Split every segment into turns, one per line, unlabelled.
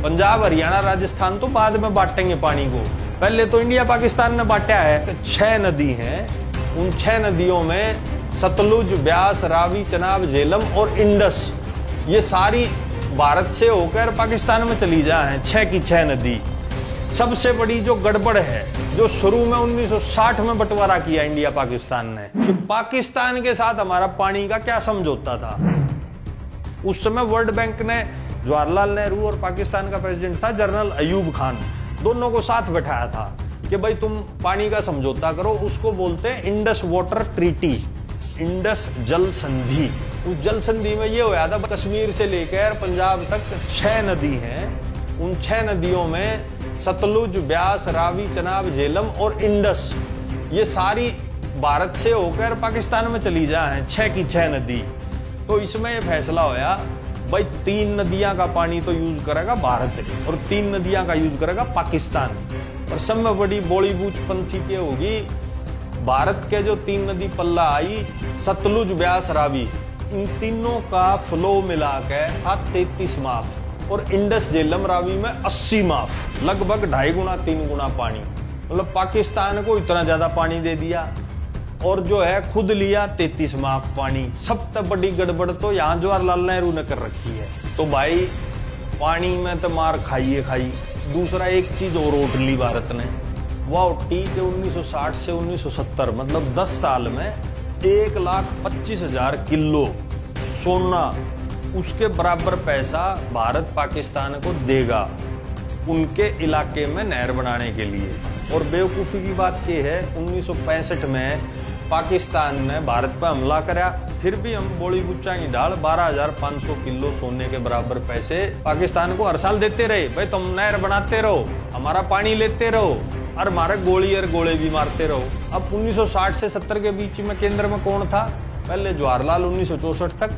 पंजाब, हरियाणा, राजस्थान तो बाद में बांटेंगे पानी को, पहले तो इंडिया पाकिस्तान ने बांटा है। 6 नदी हैं, उन 6 नदियों में सतलुज, ब्यास, रावी, चनाब, झेलम और इंडस, ये सारी भारत से होकर पाकिस्तान में चली जा है। 6 की 6 नदी। सबसे बड़ी जो गड़बड़ है, जो शुरू में 1960 में बंटवारा किया इंडिया पाकिस्तान ने, कि पाकिस्तान के साथ हमारा पानी का क्या समझौता था। उस समय वर्ल्ड बैंक ने जवाहरलाल नेहरू और पाकिस्तान का प्रेसिडेंट था जनरल अयूब खान, दोनों को साथ बैठाया था कि भाई तुम पानी का समझौता करो। उसको बोलते हैं इंडस वाटर ट्रीटी, इंडस जल संधि। उस जल संधि में ये होया था, कश्मीर से लेकर पंजाब तक 6 नदी हैं, उन 6 नदियों में सतलुज, ब्यास, रावी, चनाब, झेलम और इंडस, ये सारी भारत से होकर पाकिस्तान में चली जा है। 6 की 6 नदी। तो इसमें यह फैसला होया भाई 3 नदियां का पानी तो यूज करेगा भारत और 3 नदियां का यूज करेगा पाकिस्तान। और सब में बड़ी बोलीबूच पंथी के होगी, भारत के जो 3 नदी पल्ला आई, सतलुज, ब्यास, रावी, इन तीनों का फ्लो मिला के था 33 माफ, और इंडस, झेलम, रावी में 80 माफ, लगभग 2.5 गुना 3 गुना पानी। मतलब पाकिस्तान को इतना ज्यादा पानी दे दिया और जो है खुद लिया 33 माफ पानी। सबसे बड़ी गड़बड़ तो यहाँ जवाहरलाल नेहरू ने कर रखी है। तो भाई पानी में तो मार खाई। दूसरा एक चीज और उठ ली भारत ने, वह उठी कि 1960 से 1970 मतलब 10 साल में 1,25,000 किलो सोना, उसके बराबर पैसा भारत पाकिस्तान को देगा उनके इलाके में नहर बनाने के लिए। और बेवकूफ़ी की बात यह है, 1965 में पाकिस्तान ने भारत पर हमला करा, फिर भी हम बोली गुच्चा की ढाल 12,500 किलो सोने के बराबर पैसे पाकिस्तान को हर साल देते रहे। भाई तुम नहर बनाते रहो, हमारा पानी लेते रहो और हमारे गोले भी मारते रहो। अब 1960 से 70 के बीच में केंद्र में कौन था? पहले जवाहरलाल 1964 तक,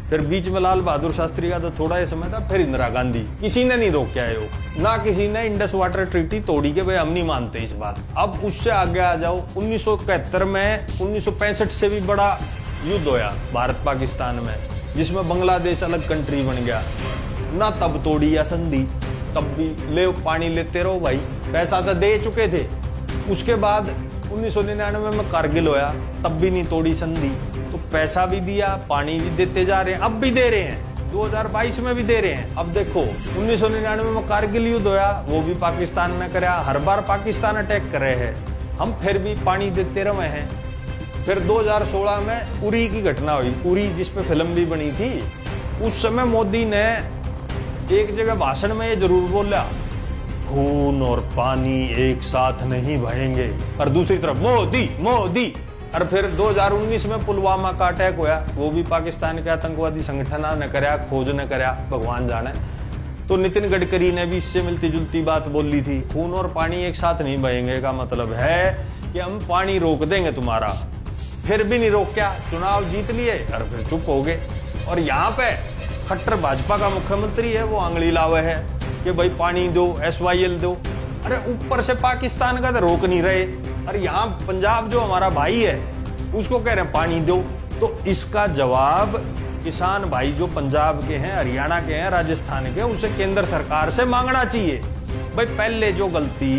फिर बीच में लाल बहादुर शास्त्री का तो थोड़ा ही समय था, फिर इंदिरा गांधी। किसी ने नहीं रोका है वो, ना किसी ने इंडस वाटर ट्रीटी तोड़ी के भाई हम नहीं मानते इस बात। अब उससे आगे आ जाओ, 1971 में 1965 से भी बड़ा युद्ध होया भारत पाकिस्तान में, जिसमें बांग्लादेश अलग कंट्री बन गया ना, तब तोड़ी या संधि, तब भी ले पानी लेते रहो भाई, पैसा तो दे चुके थे। उसके बाद 1999 में कारगिल होया, तब भी नहीं तोड़ी संधि, तो पैसा भी दिया, पानी भी देते जा रहे हैं, अब भी दे रहे हैं, 2022 में भी दे रहे हैं। अब देखो 1999 में कारगिल युद्ध होया, वो भी पाकिस्तान ने कराया, हर बार पाकिस्तान अटैक कर रहे हैं, हम फिर भी पानी देते रहे हैं। फिर 2016 में उरी की घटना हुई, उरी जिसपे फिल्म भी बनी थी। उस समय मोदी ने एक जगह भाषण में ये जरूर बोला, खून और पानी एक साथ नहीं बहेंगे, और दूसरी तरफ मोदी। और फिर 2019 में पुलवामा का अटैक हुआ, वो भी पाकिस्तान के आतंकवादी संगठन ने कराया, खोज ने कराया, भगवान जाने। तो नितिन गडकरी ने भी इससे मिलती जुलती बात बोली थी, खून और पानी एक साथ नहीं बहेंगे का मतलब है कि हम पानी रोक देंगे तुम्हारा। फिर भी नहीं रोका, चुनाव जीत लिए और फिर चुप हो गए। और यहाँ पे खट्टर भाजपा का मुख्यमंत्री है, वो आंगली लावे है कि भाई पानी दो, SYL दो। अरे ऊपर से पाकिस्तान का तो रोक नहीं रहे, और यहाँ पंजाब जो हमारा भाई है उसको कह रहे हैं पानी दो। तो इसका जवाब किसान भाई जो पंजाब के हैं, हरियाणा के हैं, राजस्थान के, उसे केंद्र सरकार से मांगना चाहिए। भाई पहले जो गलती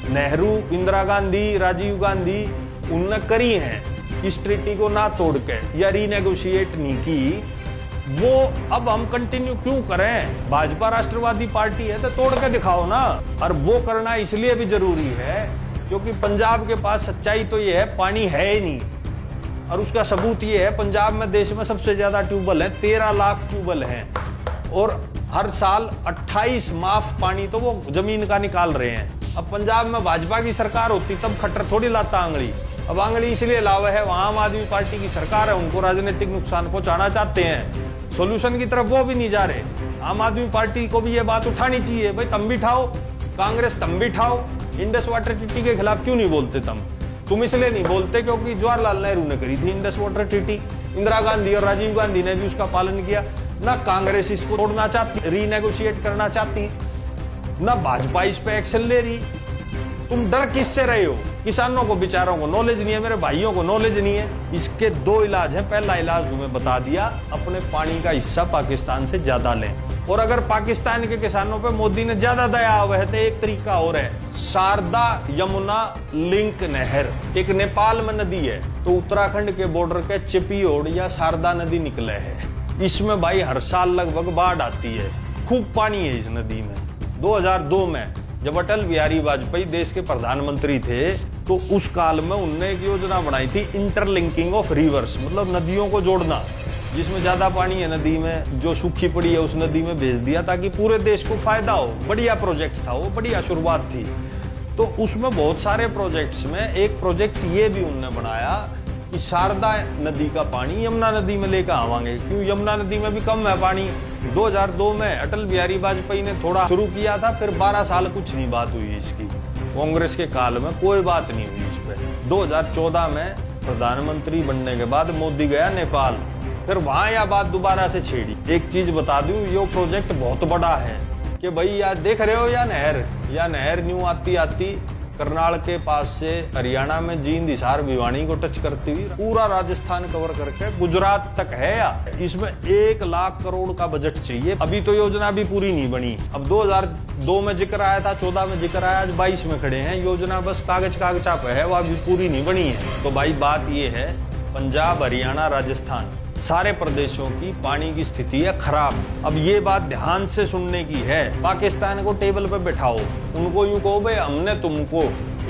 नेहरू, इंदिरा गांधी, राजीव गांधी उनने करी है, इस ट्रीटी को ना तोड़ के या रीनेगोशिएट नहीं की, वो अब हम कंटिन्यू क्यों करें? भाजपा राष्ट्रवादी पार्टी है तो तोड़ के दिखाओ ना। और वो करना इसलिए भी जरूरी है क्योंकि पंजाब के पास सच्चाई तो ये है, पानी है ही नहीं। और उसका सबूत ये है, पंजाब में देश में सबसे ज्यादा ट्यूबवेल है, 13 लाख ट्यूबवेल हैं, और हर साल 28 माफ पानी तो वो जमीन का निकाल रहे हैं। अब पंजाब में भाजपा की सरकार होती तब खट्टर थोड़ी लाता आंगली। अब आंगली इसलिए लावे है, वहां आम आदमी पार्टी की सरकार है, उनको राजनीतिक नुकसान पहुंचाना चाहते हैं, सोल्यूशन की तरफ वो भी नहीं जा रहे। आम आदमी पार्टी को भी ये बात उठानी चाहिए, भाई तुम भी उठाओ, कांग्रेस तुम भी उठाओ, इंडस वाटर ट्रीटी के खिलाफ क्यों नहीं बोलते? तुम इसलिए नहीं बोलते क्योंकि जवाहरलाल नेहरू ने करी थी Indus water treaty, Indira Gandhi और राजीव गांधी ने भी उसका पालन किया। ना कांग्रेस इसको तोड़ना चाहती, रीनेगोशिएट करना चाहती, ना भाजपा इस पे एक्शन ले रही। तुम डर किससे रहे हो? किसानों को बेचारों को नॉलेज नहीं है, मेरे भाइयों को नॉलेज नहीं है। इसके 2 इलाज हैं। पहला इलाज तुम्हें बता दिया, अपने पानी का हिस्सा पाकिस्तान से ज्यादा लें, और अगर पाकिस्तान के किसानों पे मोदी ने ज्यादा दया हुआ है तो एक तरीका और है, शारदा यमुना लिंक नहर एक नेपाल में नदी है, तो उत्तराखंड के बॉर्डर के चिपियोड़ या शारदा नदी निकले है। इसमें भाई हर साल लगभग बाढ़ आती है, खूब पानी है इस नदी में। 2002 में जब अटल बिहारी वाजपेयी देश के प्रधानमंत्री थे तो उस काल में उनने एक योजना बनाई थी, इंटरलिंकिंग ऑफ रिवर्स, मतलब नदियों को जोड़ना। जिसमें ज्यादा पानी है नदी में, जो सूखी पड़ी है उस नदी में भेज दिया ताकि पूरे देश को फायदा हो। बढ़िया प्रोजेक्ट था वो, बढ़िया शुरुआत थी। तो उसमें बहुत सारे प्रोजेक्ट्स में एक प्रोजेक्ट ये भी उन्होंने बनाया कि शारदा नदी का पानी यमुना नदी में लेकर आवांगे, क्यों यमुना नदी में भी कम है पानी। 2002 में अटल बिहारी वाजपेयी ने थोड़ा शुरू किया था, फिर 12 साल कुछ नहीं बात हुई इसकी। कांग्रेस के काल में कोई बात नहीं हुई इस पे। 2014 में प्रधानमंत्री बनने के बाद मोदी गया नेपाल, फिर वहां यह बात दोबारा से छेड़ी। एक चीज बता दूं, ये प्रोजेक्ट बहुत बड़ा है कि भाई यार देख रहे हो या नहर न्यू आती आती करनाल के पास से हरियाणा में जींद, हिसार, भिवानी को टच करती हुई पूरा राजस्थान कवर करके गुजरात तक है। या इसमें 1 लाख करोड़ का बजट चाहिए। अभी तो योजना भी पूरी नहीं बनी। अब 2002 में जिक्र आया था, 14 में जिक्र आया, आज 22 में खड़े हैं। योजना बस कागजा पे है, वो अभी पूरी नहीं बनी है। तो भाई बात ये है, पंजाब, हरियाणा, राजस्थान सारे प्रदेशों की पानी की स्थिति है खराब। अब ये बात ध्यान से सुनने की है। पाकिस्तान को टेबल पे बैठाओ, उनको यूं कहो भाई हमने तुमको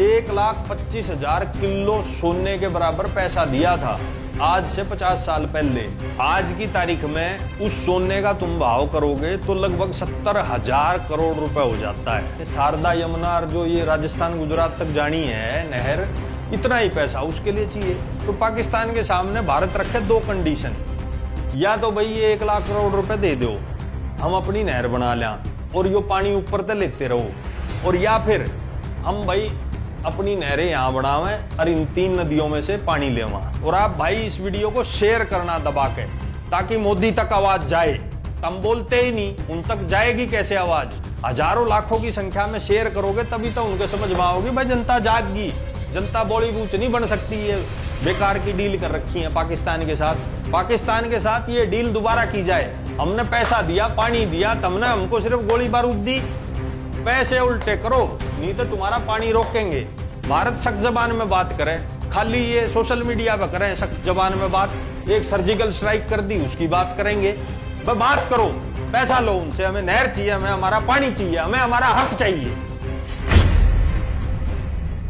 1,25,000 किलो सोने के बराबर पैसा दिया था आज से 50 साल पहले। आज की तारीख में उस सोने का तुम भाव करोगे तो लगभग 70,000 करोड़ रुपए हो जाता है। शारदा यमुना जो ये राजस्थान गुजरात तक जानी है नहर, इतना ही पैसा उसके लिए चाहिए। तो पाकिस्तान के सामने भारत रखे 2 कंडीशन, या तो भाई ये 1 लाख करोड़ रुपए दे दो, हम अपनी नहर बना लें और यो पानी ऊपर तक लेते रहो, और या फिर हम भाई अपनी नहरें यहाँ बढ़ावें और इन 3 नदियों में से पानी लेवां। और आप भाई इस वीडियो को शेयर करना दबा के, ताकि मोदी तक आवाज जाए। हम बोलते ही नहीं, उन तक जाएगी कैसे आवाज? हजारों लाखों की संख्या में शेयर करोगे तभी तो उनके समझ में आओगी। भाई जनता जागगी, जनता बॉलीवुड नहीं बन सकती है। बेकार की डील कर रखी है पाकिस्तान के साथ। पाकिस्तान के साथ ये डील दोबारा की जाए। हमने पैसा दिया, पानी दिया, तुमने हमको सिर्फ गोली बारूद दी। पैसे उल्टे करो, नहीं तो तुम्हारा पानी रोकेंगे। भारत सख्त जबान में बात करे, खाली ये सोशल मीडिया पर करें सख्त जबान में बात। एक सर्जिकल स्ट्राइक कर दी, उसकी बात करेंगे। बात करो, पैसा लो उनसे, हमें नहर चाहिए, हमें हमारा पानी चाहिए, हमें हमारा हक चाहिए।